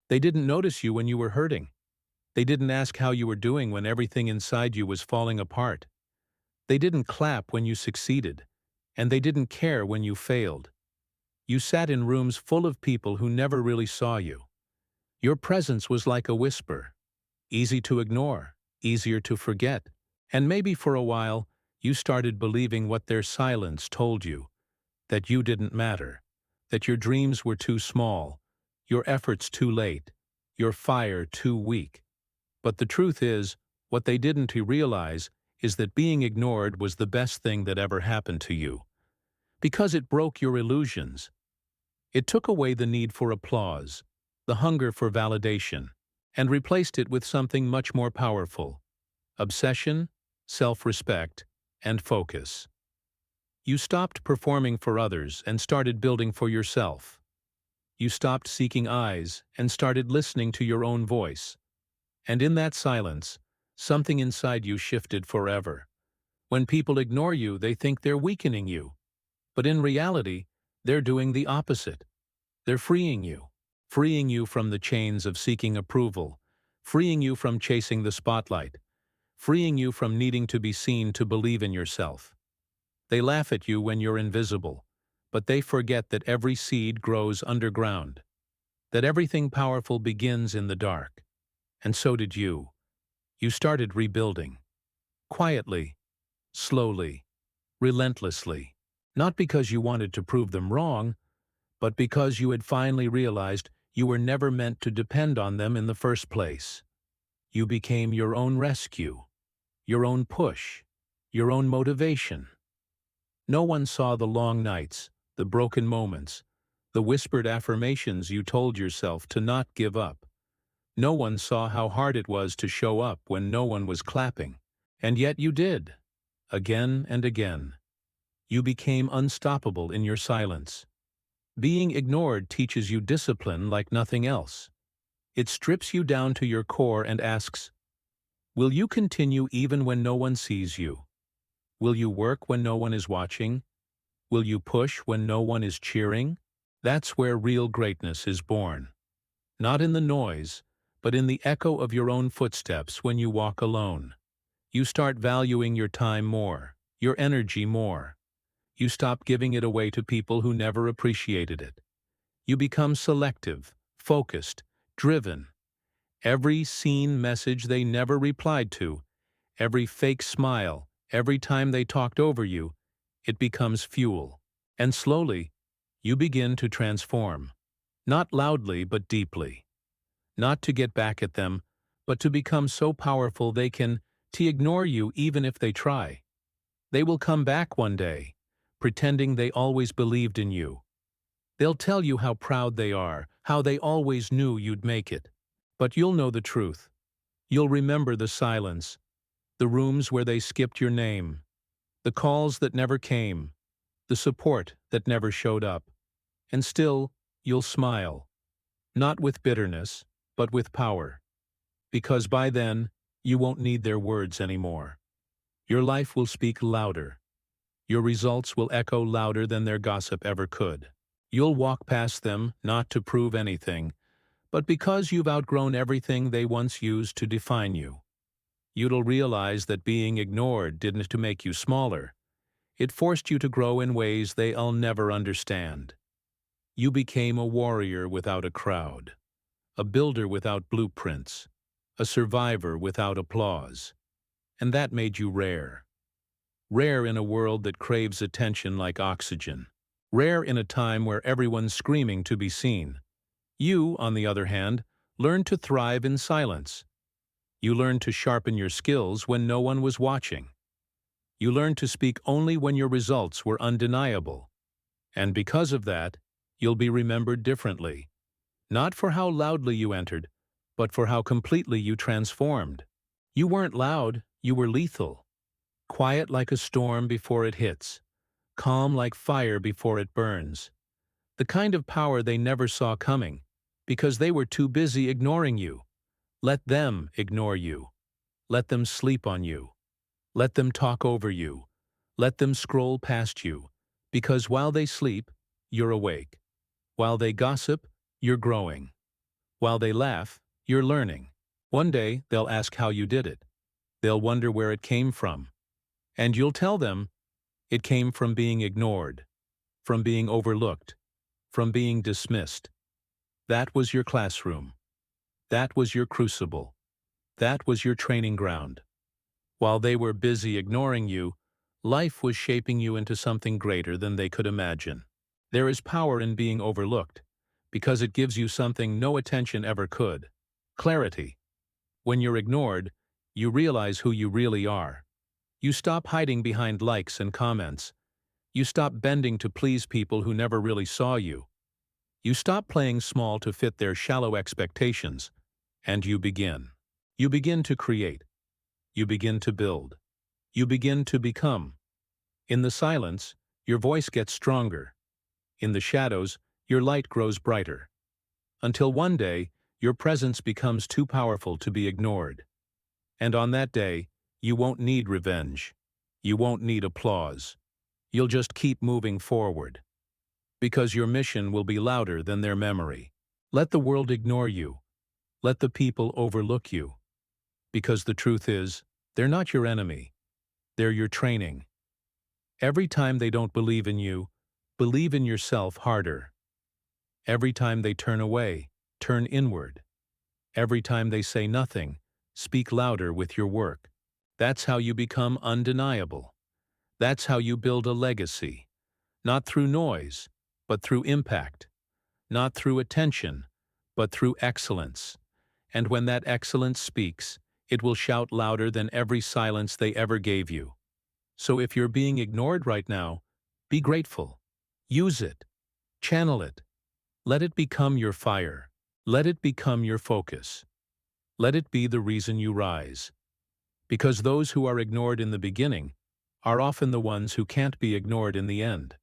They didn't notice you when you were hurting. They didn't ask how you were doing when everything inside you was falling apart. They didn't clap when you succeeded, and they didn't care when you failed. You sat in rooms full of people who never really saw you. Your presence was like a whisper, easy to ignore, easier to forget, and maybe for a while, you started believing what their silence told you, that you didn't matter, that your dreams were too small, your efforts too late, your fire too weak. But the truth is, what they didn't realize is that being ignored was the best thing that ever happened to you. Because it broke your illusions. It took away the need for applause, the hunger for validation, and replaced it with something much more powerful: obsession, self-respect, and focus. You stopped performing for others and started building for yourself. You stopped seeking eyes and started listening to your own voice. And in that silence, something inside you shifted forever. When people ignore you, they think they're weakening you. But in reality, they're doing the opposite. They're freeing you from the chains of seeking approval, freeing you from chasing the spotlight, freeing you from needing to be seen to believe in yourself. They laugh at you when you're invisible, but they forget that every seed grows underground, that everything powerful begins in the dark. And so did you. You started rebuilding. Quietly, slowly, relentlessly. Not because you wanted to prove them wrong, but because you had finally realized you were never meant to depend on them in the first place. You became your own rescue, your own push, your own motivation. No one saw the long nights, the broken moments, the whispered affirmations you told yourself to not give up. No one saw how hard it was to show up when no one was clapping. And yet you did. Again and again. You became unstoppable in your silence. Being ignored teaches you discipline like nothing else. It strips you down to your core and asks, will you continue even when no one sees you? Will you work when no one is watching? Will you push when no one is cheering? That's where real greatness is born. Not in the noise, but in the echo of your own footsteps when you walk alone. You start valuing your time more, your energy more. You stop giving it away to people who never appreciated it. You become selective, focused, driven. Every seen message they never replied to, every fake smile, every time they talked over you, it becomes fuel. And slowly, you begin to transform. Not loudly, but deeply. Not to get back at them, but to become so powerful they can ignore you even if they try. They will come back one day, pretending they always believed in you. They'll tell you how proud they are, how they always knew you'd make it. But you'll know the truth. You'll remember the silence, the rooms where they skipped your name, the calls that never came, the support that never showed up. And still, you'll smile. Not with bitterness, but with power. Because by then, you won't need their words anymore. Your life will speak louder. Your results will echo louder than their gossip ever could. You'll walk past them, not to prove anything, but because you've outgrown everything they once used to define you. You'll realize that being ignored didn't to make you smaller. It forced you to grow in ways they'll never understand. You became a warrior without a crowd, a builder without blueprints, a survivor without applause. And that made you rare. Rare in a world that craves attention like oxygen. Rare in a time where everyone's screaming to be seen. You, on the other hand, learned to thrive in silence. You learned to sharpen your skills when no one was watching. You learned to speak only when your results were undeniable. And because of that, you'll be remembered differently. Not for how loudly you entered, but for how completely you transformed. You weren't loud, you were lethal. Quiet like a storm before it hits. Calm like fire before it burns. The kind of power they never saw coming, because they were too busy ignoring you. Let them ignore you. Let them sleep on you. Let them talk over you. Let them scroll past you. Because while they sleep, you're awake. While they gossip, you're growing. While they laugh, you're learning. One day, they'll ask how you did it. They'll wonder where it came from. And you'll tell them it came from being ignored, from being overlooked, from being dismissed. That was your classroom. That was your crucible. That was your training ground. While they were busy ignoring you, life was shaping you into something greater than they could imagine. There is power in being overlooked, because it gives you something no attention ever could. Clarity. When you're ignored, you realize who you really are. You stop hiding behind likes and comments. You stop bending to please people who never really saw you. You stop playing small to fit their shallow expectations, and you begin. You begin to create. You begin to build. You begin to become. In the silence, your voice gets stronger. In the shadows, your light grows brighter. Until one day, your presence becomes too powerful to be ignored. And on that day, you won't need revenge. You won't need applause. You'll just keep moving forward. Because your mission will be louder than their memory. Let the world ignore you. Let the people overlook you. Because the truth is, they're not your enemy. They're your training. Every time they don't believe in you, believe in yourself harder. Every time they turn away, turn inward. Every time they say nothing, speak louder with your work. That's how you become undeniable. That's how you build a legacy. Not through noise, but through impact. Not through attention, but through excellence. And when that excellence speaks, it will shout louder than every silence they ever gave you. So if you're being ignored right now, be grateful. Use it. Channel it. Let it become your fire. Let it become your focus. Let it be the reason you rise. Because those who are ignored in the beginning are often the ones who can't be ignored in the end.